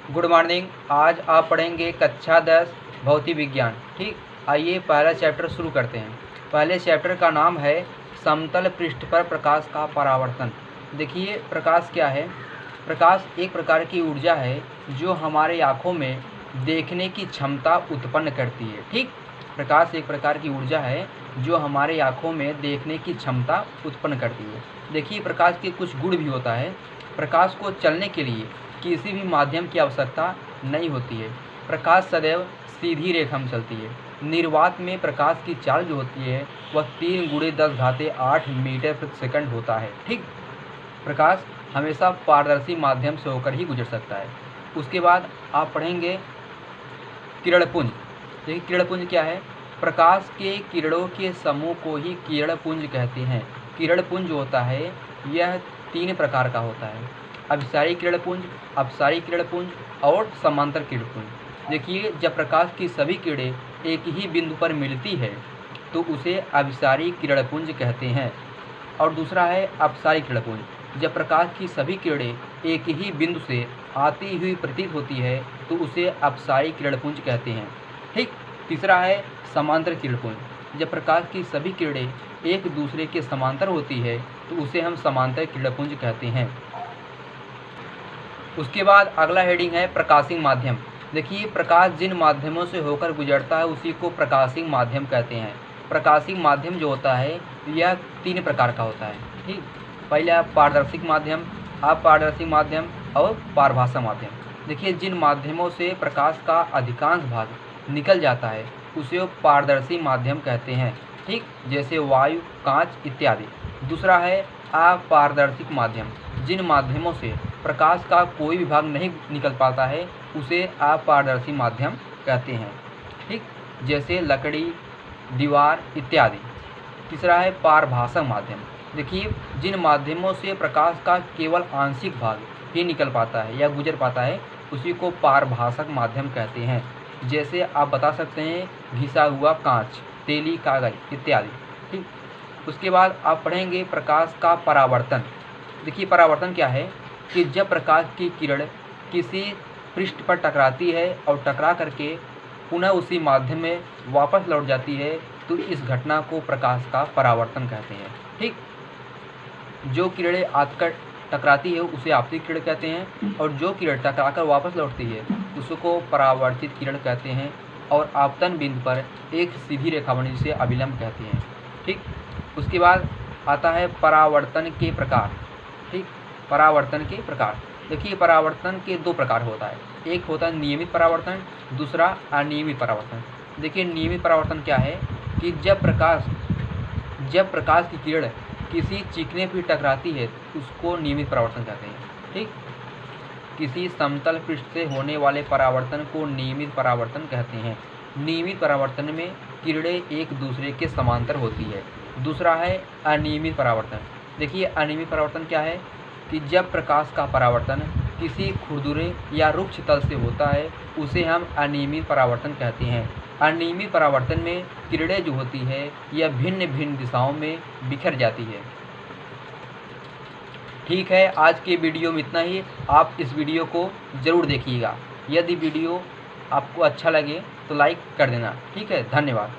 Good morning. आज आप पढ़ेंगे कक्षा 10 भौतिक विज्ञान। ठीक, आइए पहला चैप्टर शुरू करते हैं। पहले चैप्टर का नाम है समतल पृष्ठ पर प्रकाश का परावर्तन। देखिए प्रकाश क्या है। प्रकाश एक प्रकार की ऊर्जा है जो हमारे आँखों में देखने की क्षमता उत्पन्न करती है। ठीक, प्रकाश एक प्रकार की ऊर्जा है जो हमारे आँखों में देखने की क्षमता उत्पन्न करती है। देखिए प्रकाश के कुछ गुण भी होता है। प्रकाश को चलने के लिए किसी भी माध्यम की आवश्यकता नहीं होती है। प्रकाश सदैव सीधी रेखा में चलती है। निर्वात में प्रकाश की चाल जो होती है वह 3 × 10⁸ मीटर प्रति सेकंड होता है। ठीक, प्रकाश हमेशा पारदर्शी माध्यम से होकर ही गुजर सकता है। उसके बाद आप पढ़ेंगे किरणपुंज। देखिए किरणपुंज क्या है। प्रकाश के किरणों के समूह को ही किरणपुंज कहते हैं। किरणपुंज जो होता है यह 3 प्रकार का होता है: अभिसारी किरणपुंज, अपसारी किरणपुंज और समांतर किरणपुंज। देखिए जब प्रकाश की सभी किरणें एक ही बिंदु पर मिलती है तो उसे अभिसारी किरणपुंज कहते हैं। और दूसरा है अपसारी किरणपुंज। जब प्रकाश की सभी किरणें एक ही बिंदु से आती हुई प्रतीत होती है तो उसे अपसारी किरणपुंज कहते हैं। ठीक, तीसरा है समांतर किरणपुंज। जब प्रकाश की सभी किरणें एक दूसरे के समांतर होती है तो उसे हम समांतर किरणपुंज कहते हैं। उसके बाद अगला हेडिंग है प्रकाशिंग माध्यम। देखिए प्रकाश जिन माध्यमों से होकर गुजरता है उसी को प्रकाशिंग माध्यम कहते हैं। प्रकाशिंग माध्यम जो होता है यह 3 प्रकार का होता है। ठीक, पहला पारदर्शिक माध्यम, अपारदर्शिक माध्यम और पारभासा माध्यम। देखिए जिन माध्यमों से प्रकाश का अधिकांश भाग निकल जाता है उसे पारदर्शी माध्यम कहते हैं। ठीक, जैसे वायु, कांच इत्यादि। दूसरा है अपारदर्शिक माध्यम। जिन माध्यमों से प्रकाश का कोई भी भाग नहीं निकल पाता है उसे अपारदर्शी माध्यम कहते हैं। ठीक, जैसे लकड़ी, दीवार इत्यादि। तीसरा है पारभासक माध्यम। देखिए जिन माध्यमों से प्रकाश का केवल आंशिक भाग ही निकल पाता है या गुजर पाता है उसी को पारभासक माध्यम कहते हैं। जैसे आप बता सकते हैं घिसा हुआ कांच, तेली कागज इत्यादि। ठीक, उसके बाद आप पढ़ेंगे प्रकाश का परावर्तन। देखिए परावर्तन क्या है कि जब प्रकाश की किरण किसी पृष्ठ पर टकराती है और टकरा करके पुनः उसी माध्यम में वापस लौट जाती है तो इस घटना को प्रकाश का परावर्तन कहते हैं। ठीक, जो किरणें आकर टकराती है उसे आपतित किरण कहते हैं और जो किरण टकराकर वापस लौटती है उसको परावर्तित किरण कहते हैं। और आपतन बिंदु पर एक सीधी रेखा बनी जिसे अभिलंब कहते हैं। ठीक, उसके बाद आता है परावर्तन के प्रकार। ठीक, परावर्तन के प्रकार। देखिए परावर्तन के 2 प्रकार होता है। एक होता है नियमित परावर्तन, दूसरा अनियमित परावर्तन। देखिए नियमित परावर्तन क्या है कि जब प्रकाश की किरण किसी चिकने पर टकराती है उसको नियमित परावर्तन कहते हैं। ठीक, किसी समतल पृष्ठ से होने वाले परावर्तन को नियमित परावर्तन कहते हैं। नियमित परावर्तन में किरणें एक दूसरे के समांतर होती है। दूसरा है अनियमित परावर्तन। देखिए अनियमित परावर्तन क्या है कि जब प्रकाश का परावर्तन किसी खुरदुरे या रुक्ष तल से होता है उसे हम अनियमित परावर्तन कहते हैं। अनियमित परावर्तन में किरणें जो होती है यह भिन्न भिन्न दिशाओं में बिखर जाती है। ठीक है, आज के वीडियो में इतना ही। आप इस वीडियो को ज़रूर देखिएगा। यदि वीडियो आपको अच्छा लगे तो लाइक कर देना। ठीक है, धन्यवाद।